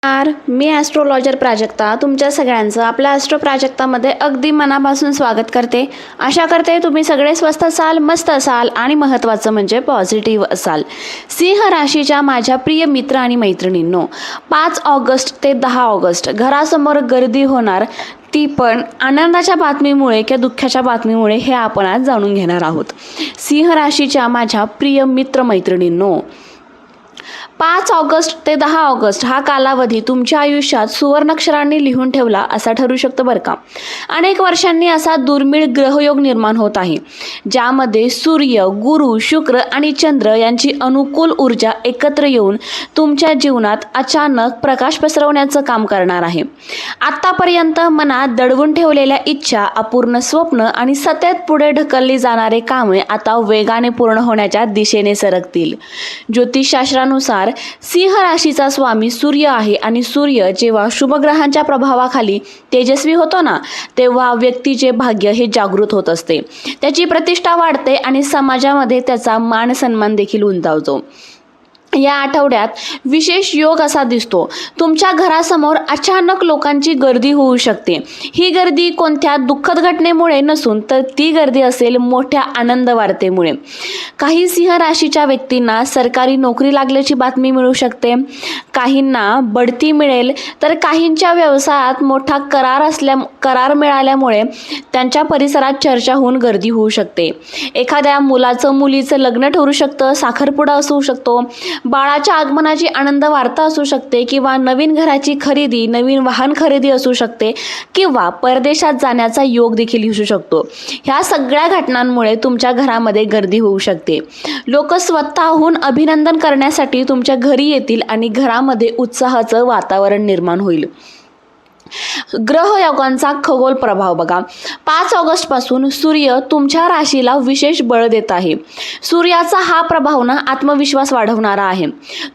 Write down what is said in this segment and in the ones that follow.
मी astrologer Prajakta तुमच्या सगळ्यांचं आपल्या ॲस्ट्रो प्राजक्तामध्ये अगदी मनापासून स्वागत करते. आशा करते तुम्ही सगळे स्वस्थ असाल, मस्त असाल आणि महत्त्वाचं म्हणजे पॉझिटिव्ह असाल. सिंह राशीच्या माझ्या प्रिय मित्र आणि मैत्रिणींनो, 5 ऑगस्ट ते 10 ऑगस्ट घरासमोर गर्दी होणार, ती पण आनंदाच्या बातमीमुळे किंवा दुःखाच्या बातमीमुळे हे आपण आज जाणून घेणार आहोत. सिंह राशीच्या माझ्या प्रिय मित्रमैत्रिणींनो, 5 ऑगस्ट ते 10 ऑगस्ट हा कालावधी तुमच्या आयुष्यात सुवर्णाक्षरांनी लिहून ठेवला असा ठरू शकतो बरं का. अनेक वर्षांनी असा दुर्मिळ ग्रहयोग निर्माण होत आहे, ज्यामध्ये सूर्य, गुरु, शुक्र आणि चंद्र यांची अनुकूल ऊर्जा एकत्र येऊन तुमच्या जीवनात अचानक प्रकाश पसरवण्याचं काम करणार आहे. आत्तापर्यंत मनात दडवून ठेवलेल्या इच्छा, अपूर्ण स्वप्न आणि सतत पुढे ढकलली जाणारे कामे आता वेगाने पूर्ण होण्याच्या दिशेने सरकतील. ज्योतिषशास्त्रानुसार सिंह राशीचा स्वामी सूर्य आहे आणि सूर्य जेव्हा शुभग्रहांच्या प्रभावाखाली तेजस्वी होतो ना, तेव्हा व्यक्तीचे भाग्य हे जागृत होत असते, त्याची प्रतिष्ठा वाढते आणि समाजामध्ये त्याचा मान सन्मान देखील उंचावतो. या आठवड्यात विशेष योग असा दिसतो, तुमच्या घरासमोर अचानक लोकांची गर्दी होऊ शकते. ही गर्दी कोणत्या दुःखद घटनेमुळे नसून तर ती गर्दी असेल मोठ्या आनंद वार्तेमुळे. काही सिंह राशीच्या व्यक्तींना सरकारी नोकरी लागल्याची बातमी मिळू शकते, काहींना बढती मिळेल, तर काहींच्या व्यवसायात मोठा करार मिळाल्यामुळे त्यांच्या परिसरात चर्चा होऊन गर्दी होऊ शकते. एखाद्या मुलाचं मुलीचं लग्न ठरू शकतं, साखरपुडा असू शकतो, बाळाच्या आगमनाची आनंद वार्ता असू शकते, किंवा नवीन घराची खरेदी, नवीन वाहन खरेदी असू शकते, किंवा परदेशात जाण्याचा योग देखील असू शकतो. ह्या सगळ्या घटनांमुळे तुमच्या घरामध्ये गर्दी होऊ शकते. लोक स्वतःहून अभिनंदन करण्यासाठी तुमच्या घरी येतील आणि घरामध्ये उत्साहाचं वातावरण निर्माण होईल. ग्रहयोगांचा खगोल प्रभाव बघा. 5 ऑगस्ट पासून सूर्य तुमच्या राशीला विशेष बळ देत आहे. सूर्याचा हा प्रभाव ना आत्मविश्वास वाढवणारा आहे.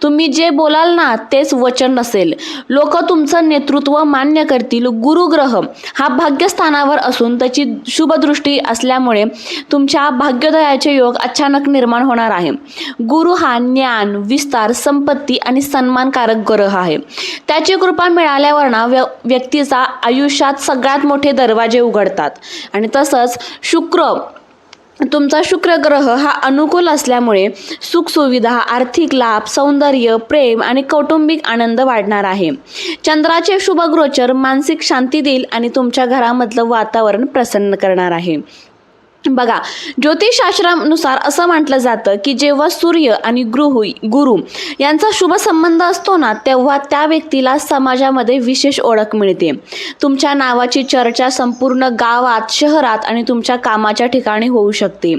तुम्ही जे बोलाल ना तेच वचन नसेल. लोक तुमचं नेतृत्व मान्य करतील. गुरुग्रह हा भाग्यस्थानावर असून त्याची शुभदृष्टी असल्यामुळे तुमच्या भाग्योदयाचे योग अचानक निर्माण होणार आहे. गुरु हा ज्ञान, विस्तार, संपत्ती आणि सन्मानकारक ग्रह आहे. त्याची कृपा मिळाल्यावर ना व्यक्तीचा आयुष्यात सगळ्यात मोठे दरवाजे उघडतात. आणि तसंच तुमचा शुक्र ग्रह हा अनुकूल असल्यामुळे सुखसुविधा, आर्थिक लाभ, सौंदर्य, प्रेम आणि कौटुंबिक आनंद वाढणार आहे. चंद्राचे शुभगोचर मानसिक शांती देईल आणि तुमच्या घरामधलं वातावरण प्रसन्न करणार आहे. बघा, ज्योतिषशास्त्रानुसार असं म्हटलं जातं की जेव्हा सूर्य आणि गुरु यांचा शुभ संबंध असतो ना, तेव्हा त्या व्यक्तीला समाजामध्ये विशेष ओळख मिळते. तुमच्या नावाची चर्चा संपूर्ण गावात, शहरात आणि तुमच्या कामाच्या ठिकाणी होऊ शकते.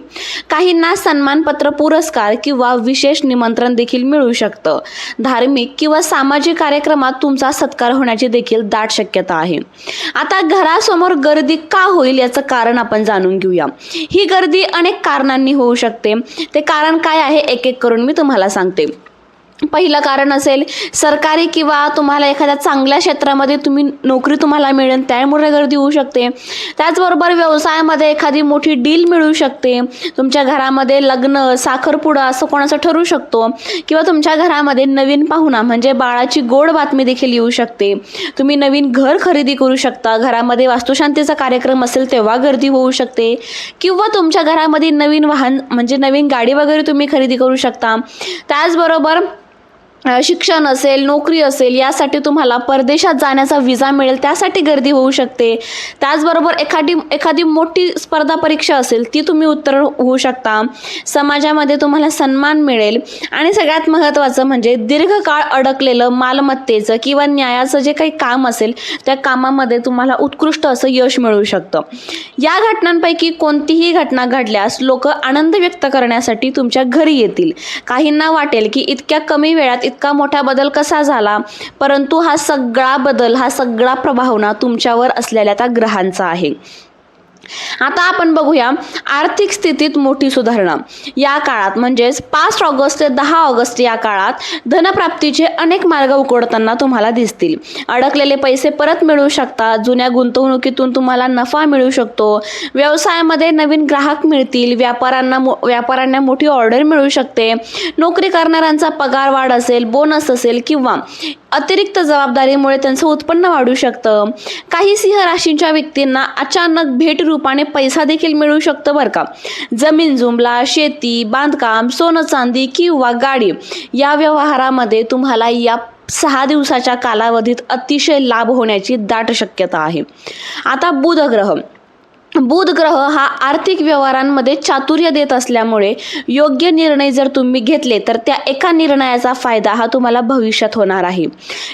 काहींना सन्मानपत्र, पुरस्कार किंवा विशेष निमंत्रण देखील मिळू शकतं. धार्मिक किंवा सामाजिक कार्यक्रमात तुमचा सत्कार होण्याची देखील दाट शक्यता आहे. आता घरासमोर गर्दी का होईल याचं कारण आपण जाणून घेऊया. ही गर्दी अनेक कारणांनी होऊ शकते. ते कारण काय आहे एक एक करून मी तुम्हाला सांगते. पहिलं कारण असेल सरकारी किंवा तुम्हाला एखाद्या चांगल्या क्षेत्रामध्ये नोकरी तुम्हाला मिळेल, त्यामुळे गर्दी होऊ शकते. त्याचबरोबर व्यवसायामध्ये एखादी मोठी डील मिळू शकते. तुमच्या घरामध्ये लग्न, साखरपुडा असं कोणाचं ठरू शकतो, किंवा तुमच्या घरामध्ये नवीन पाहुणा म्हणजे बाळाची गोड बातमी देखील येऊ शकते. तुम्ही नवीन घर खरेदी करू शकता. घरामध्ये वास्तुशांतीचा कार्यक्रम असेल तेव्हा गर्दी होऊ शकते, किंवा तुमच्या घरामध्ये नवीन वाहन म्हणजे नवीन गाडी वगैरे तुम्ही खरेदी करू शकता. त्याचबरोबर शिक्षण असेल, नोकरी असेल, यासाठी तुम्हाला परदेशात जाण्याचा विजा मिळेल, त्यासाठी गर्दी होऊ शकते. त्याचबरोबर एखादी मोठी स्पर्धा परीक्षा असेल ती तुम्ही उत्तीर्ण होऊ शकता. समाजामध्ये तुम्हाला सन्मान मिळेल. आणि सगळ्यात महत्त्वाचं म्हणजे दीर्घकाळ अडकलेलं मालमत्तेचं किंवा न्यायाचं जे काही काम असेल त्या कामामध्ये तुम्हाला उत्कृष्ट असं यश मिळू शकतं. या घटनांपैकी कोणतीही घटना घडल्यास लोक आनंद व्यक्त करण्यासाठी तुमच्या घरी येतील. काहींना वाटेल की इतक्या कमी वेळात इतका मोठा बदल कसा झाला, परंतु हा सगळा बदल, हा सगळा प्रभाव ना तुमच्यावर असलेल्या त्या ग्रहांचा आहे. आता आपण बघूया आर्थिक स्थितीत मोठी सुधारणा. या काळात म्हणजेच 5 ऑगस्ट ते 10 ऑगस्ट या काळात धनप्राप्तीचे अनेक मार्ग उघडताना तुम्हाला दिसतील. अडकलेले पैसे परत मिळू शकतात. जुन्या गुंतवणुकीतून तुम्हाला नफा मिळू शकतो. व्यवसायामध्ये नवीन ग्राहक मिळतील. व्यापाऱ्यांना मोठी ऑर्डर मिळू शकते. नोकरी करणाऱ्यांचा पगार वाढ असेल, बोनस असेल किंवा अतिरिक्त जबाबदारीमुळे त्यांचं उत्पन्न वाढू शकतं. काही सिंह राशींच्या व्यक्तींना अचानक भेट रूपाने पैसा देखील मिळू शकतो बरं का. जमीन जुमला, शेती, बांधकाम, सोनं चांदी किंवा गाडी या व्यवहारामध्ये तुम्हाला या 6 दिवसाच्या कालावधीत अतिशय लाभ होण्याची दाट शक्यता आहे. आता बुध ग्रह हा आर्थिक व्यवहारांमध्ये चातुर्य देत असल्यामुळे योग्य निर्णय जर तुम्ही घेतले तर त्या एका निर्णयाचा फायदा हा तुम्हाला भविष्यात होणार आहे.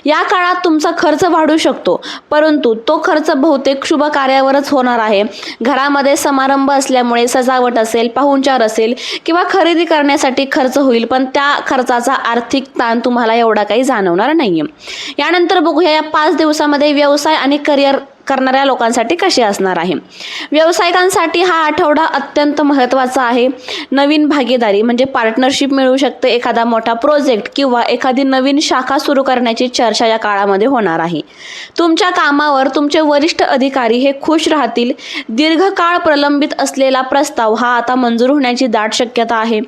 या काळात तुमचा खर्च वाढू शकतो, परंतु तो खर्च बहुतेक शुभ कार्यावरच होणार आहे. घरामध्ये समारंभ असल्यामुळे सजावट असेल, पाहुणचार असेल किंवा खरेदी करण्यासाठी खर्च होईल, पण त्या खर्चाचा आर्थिक ताण तुम्हाला एवढा काही जाणवणार नाहीये. यानंतर बघूया या 5 दिवसामध्ये व्यवसाय आणि करिअर करणाऱ्या लोकांसाठी कसे असणार आहे. व्यावसायिकांसाठी हा आठवडा अत्यंत महत्त्वाचा आहे. नवीन भागीदारी म्हणजे पार्टनरशिप मिळू शकते. एखादा मोठा प्रोजेक्ट किंवा एखादी नवीन शाखा सुरू करण्याची चर्चा या काळामध्ये होणार आहे. तुमच्या कामावर तुमचे वरिष्ठ अधिकारी हे खुश राहतील. दीर्घकाळ प्रलंबित असलेला प्रस्ताव हा आता मंजूर होण्याची दाट शक्यता आहे.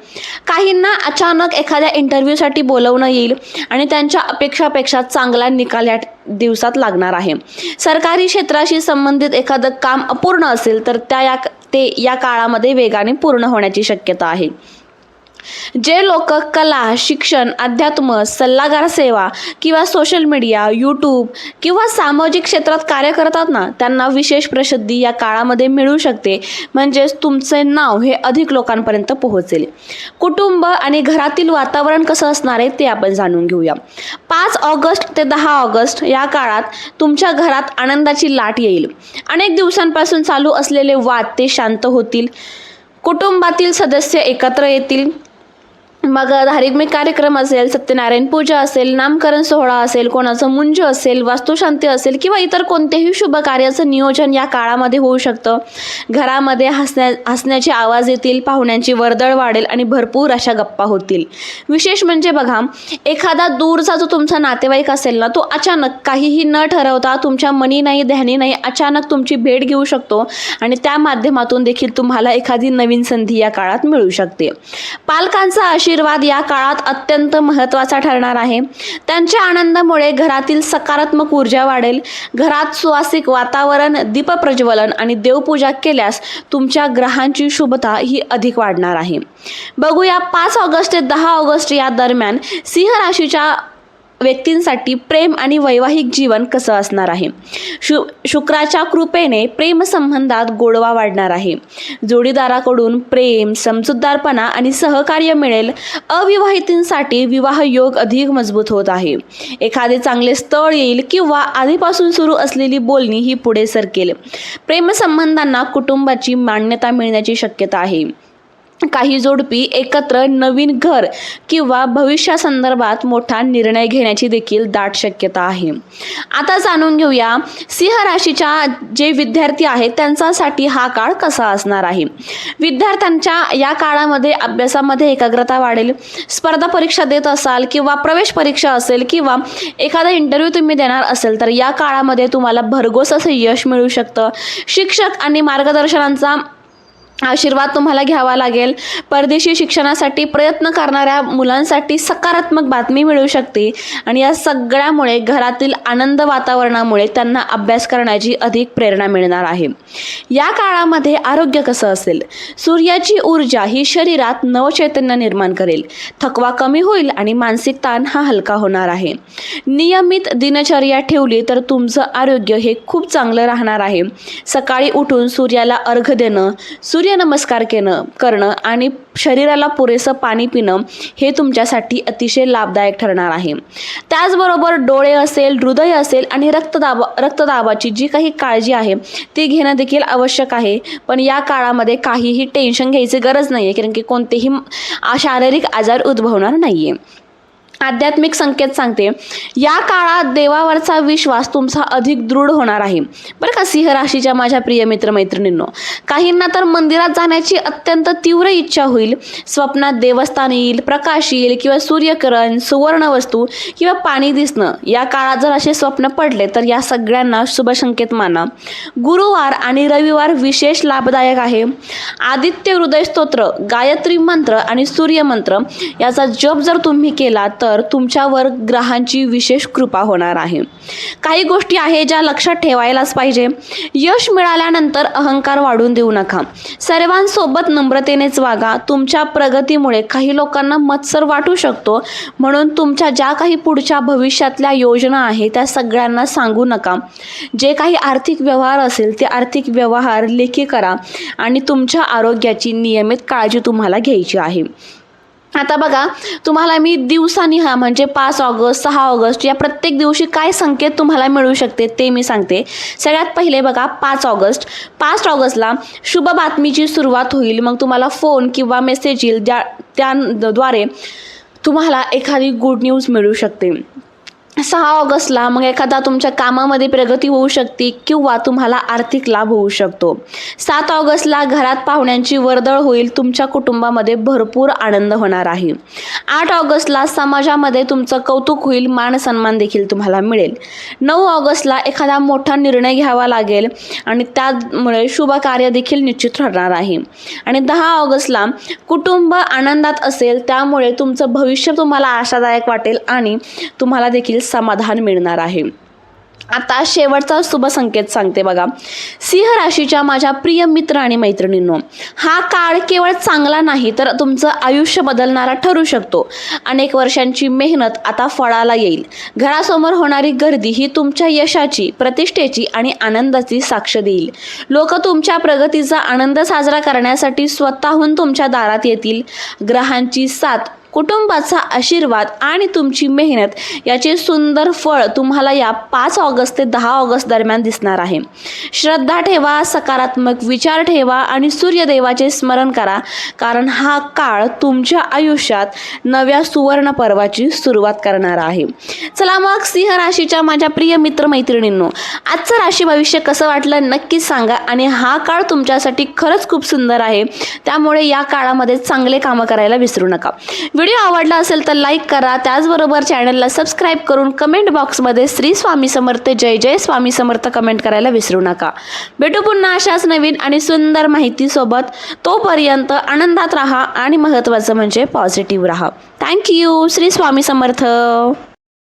काहींना अचानक एखाद्या इंटरव्ह्यूसाठी बोलवणं येईल आणि त्यांच्या अपेक्षापेक्षा चांगला निकाल या दिवसात लागणार आहे. सरकारी क्षेत्राशी संबंधित एखादं काम अपूर्ण असेल तर ते या काळामध्ये वेगाने पूर्ण होण्याची शक्यता आहे. जे लोक कला, शिक्षण, अध्यात्म, सल्लागार सेवा किंवा सोशल मीडिया, यूट्यूब किंवा सामाजिक क्षेत्रात कार्य करतात ना, त्यांना विशेष प्रसिद्धी या काळामध्ये मिळू शकते. म्हणजेच तुमचे नाव हे अधिक लोकांपर्यंत पोहोचेल. कुटुंब आणि घरातील वातावरण कसं असणार आहे ते आपण जाणून घेऊया. 5 ऑगस्ट ते 10 ऑगस्ट या काळात तुमच्या घरात आनंदाची लाट येईल. अनेक दिवसांपासून चालू असलेले वाद ते शांत होतील. कुटुंबातील सदस्य एकत्र येतील. मग धार्मिक कार्यक्रम असेल, सत्यनारायण पूजा असेल, नामकरण सोहळा असेल, कोणाचं मुंज असेल, वास्तुशांती असेल किंवा इतर कोणतेही शुभ कार्याचं नियोजन या काळामध्ये होऊ शकतं. घरामध्ये हसण्याचे आवाज येतील, पाहुण्यांची वर्दळ वाढेल आणि भरपूर अशा गप्पा होतील. विशेष म्हणजे बघा, एखादा दूरचा जो तुमचा नातेवाईक असेल ना, तो अचानक काहीही न ठरवता तुमच्या मनी नाही ध्यानी नाही अचानक तुमची भेट घेऊ शकतो आणि त्या माध्यमातून देखील तुम्हाला एखादी नवीन संधी या काळात मिळू शकते. पालकांचा आशीर्वाद या काळात अत्यंत महत्त्वाचा ठरणार आहे. त्यांच्या आनंदामुळे घरातील सकारात्मक ऊर्जा वाढेल. घरात सुवासिक वातावरण, दीपप्रज्वलन आणि देवपूजा केल्यास तुमच्या ग्रहांची शुभता ही अधिक वाढणार आहे. बघूया 5 ऑगस्ट ते 10 ऑगस्ट या दरम्यान सिंह राशीच्या व्यक्तींसाठी प्रेम आणि वैवाहिक जीवन कसं असणार आहे. शुक्राच्या कृपेने प्रेमसंबंधात गोडवा वाढणार आहे. जोडीदाराकडून प्रेम, समजूतदारपणा आणि सहकार्य मिळेल. अविवाहितांसाठी विवाह योग अधिक मजबूत होत आहे. एखादे चांगले स्थळ येईल किंवा आधीपासून सुरू असलेली बोलणी ही पुढे सरकेल. प्रेमसंबंधांना कुटुंबाची मान्यता मिळण्याची शक्यता आहे. काही जोडपी एकत्र नवीन घर किंवा भविष्यासंदर्भात मोठा निर्णय घेण्याची देखील दाट शक्यता आहे. आता जाणून घेऊया सिंह राशीच्या जे विद्यार्थी आहेत त्यांच्यासाठी हा काळ कसा असणार आहे. विद्यार्थ्यांच्या या काळामध्ये अभ्यासामध्ये एकाग्रता वाढेल. स्पर्धा परीक्षा देत असाल किंवा प्रवेश परीक्षा असेल किंवा एखादा इंटरव्ह्यू तुम्ही देणार असेल तर या काळामध्ये तुम्हाला भरघोस असं यश मिळू शकतं. शिक्षक आणि मार्गदर्शनांचा आशीर्वाद तुम्हाला घ्यावा लागेल. परदेशी शिक्षणासाठी प्रयत्न करणाऱ्या मुलांसाठी सकारात्मक बातमी मिळू शकते आणि या सगळ्यामुळे घरातील आनंद वातावरणामुळे त्यांना अभ्यास करण्याची अधिक प्रेरणा मिळणार आहे. या काळामध्ये आरोग्य कसं असेल. सूर्याची ऊर्जा ही शरीरात नवचैतन्य निर्माण करेल. थकवा कमी होईल आणि मानसिक ताण हा हलका होणार आहे. नियमित दिनचर्या ठेवली तर तुमचं आरोग्य हे खूप चांगलं राहणार आहे. सकाळी उठून सूर्याला अर्घ्य देणं, सूर्यनमस्कार करणं आणि शरीराला पुरेसं पाणी पिणं हे तुमच्यासाठी अतिशय लाभदायक ठरणार आहे. त्याचबरोबर डोळे असेल, हृदय असेल आणि रक्तदाबाची जी काही काळजी आहे ती घेणं देखील आवश्यक आहे. पण या काळामध्ये काहीही टेन्शन घ्यायची गरज नाही आहे, कारण की कोणतेही शारीरिक आजार उद्भवणार नाही आहे. आध्यात्मिक संकेत सांगते, या काळात देवावरचा विश्वास तुमचा अधिक दृढ होणार आहे बरं का सिंह राशीच्या माझ्या प्रिय मित्रमैत्रिणींनो. काहींना तर मंदिरात जाण्याची अत्यंत तीव्र इच्छा होईल. स्वप्नात देवस्थान येईल, प्रकाश येईल किंवा सूर्यकिरण, सुवर्ण वस्तू किंवा पाणी दिसणं. या काळात जर असे स्वप्न पडले तर या सगळ्यांना शुभ संकेत माना. गुरुवार आणि रविवार विशेष लाभदायक आहे. आदित्य हृदय स्तोत्र, गायत्री मंत्र आणि सूर्यमंत्र याचा जप जर तुम्ही केला तर तुमच्यावर ग्रहांची विशेष कृपा होणार आहे. काही गोष्टी आहे ज्या लक्षात ठेवायलाच पाहिजे. यश मिळाल्यानंतर अहंकार वाढून देऊ नका. सर्वांसोबत नम्रतेनेच वागा. तुमच्या प्रगतीमुळे काही लोकांना मत्सर वाटू शकतो, म्हणून तुमच्या ज्या काही पुढच्या भविष्यातल्या योजना आहेत त्या सगळ्यांना सांगू नका. जे काही आर्थिक व्यवहार असेल ते आर्थिक व्यवहार लेखी करा आणि तुमच्या आरोग्याची नियमित काळजी तुम्हाला घ्यायची आहे. आता बघा, तुम्हाला मी दिवसानी म्हणजे 5 ऑगस्ट 6 ऑगस्ट या प्रत्येक दिवशी काय संकेत तुम्हाला मिळू शकते ते मी सांगते. सगळ्यात पहिले बघा 5 ऑगस्टला शुभ बातमीची सुरुवात होईल. मग तुम्हाला फोन किंवा मेसेज येईल त्याद्वारे तुम्हाला एखादी गुड न्यूज मिळू शकते. 6 ऑगस्टला मग एखादा तुमच्या कामामध्ये प्रगती होऊ शकते किंवा तुम्हाला आर्थिक लाभ होऊ शकतो. 7 ऑगस्टला घरात पाहुण्यांची वर्दळ होईल. तुमच्या कुटुंबामध्ये भरपूर आनंद होणार आहे. 8 ऑगस्टला समाजामध्ये तुमचं कौतुक होईल, मान सन्मान देखील तुम्हाला मिळेल. 9 ऑगस्टला एखादा मोठा निर्णय घ्यावा लागेल आणि त्यामुळे शुभ कार्य देखील निश्चित ठरणार आहे. आणि 10 ऑगस्टला कुटुंब आनंदात असेल, त्यामुळे तुमचं भविष्य तुम्हाला आशादायक वाटेल आणि तुम्हाला देखील समाधान मिळणार आहे. आता शेवटचा शुभ संकेत सांगते बघा, सिंह राशीच्या माझ्या प्रिय मित्र आणि मैत्रिणींनो, हा काळ केवळ चांगला नाही तर तुमचं आयुष्य बदलणारा ठरू शकतो. अनेक वर्षांची मेहनत आता फळाला येईल. घरासमोर होणारी गर्दी ही तुमच्या यशाची, प्रतिष्ठेची आणि आनंदाची साक्ष देईल. लोक तुमच्या प्रगतीचा आनंद साजरा करण्यासाठी स्वतःहून तुमच्या दारात येतील. ग्रहांची साथ, कुटुंबाचा आशीर्वाद आणि तुमची मेहनत याचे सुंदर फळ तुम्हाला या 5 ऑगस्ट ते 10 ऑगस्ट दरम्यान दिसणार आहे. श्रद्धा ठेवा, सकारात्मक विचार ठेवा आणि सूर्यदेवाचे स्मरण करा, कारण हा काळ तुमच्या आयुष्यात नव्या सुवर्ण पर्वाची सुरुवात करणार आहे. चला मग सिंह राशीच्या माझ्या प्रिय मित्रमैत्रिणींनो, आजचं राशी भविष्य कसं वाटलं नक्कीच सांगा. आणि हा काळ तुमच्यासाठी खरंच खूप सुंदर आहे, त्यामुळे या काळामध्ये चांगले कामं करायला विसरू नका. व्हिडिओ आवडला असेल तर लाईक करा. त्याचबरोबर चॅनलला सबस्क्राईब करून कमेंट बॉक्समध्ये श्री स्वामी समर्थ, जय जय स्वामी समर्थ कमेंट करायला विसरू नका. भेटू पुन्हा अशाच नवीन आणि सुंदर माहितीसोबत. तोपर्यंत आनंदात राहा आणि महत्त्वाचं म्हणजे पॉझिटिव्ह राहा. थँक्यू. श्री स्वामी समर्थ.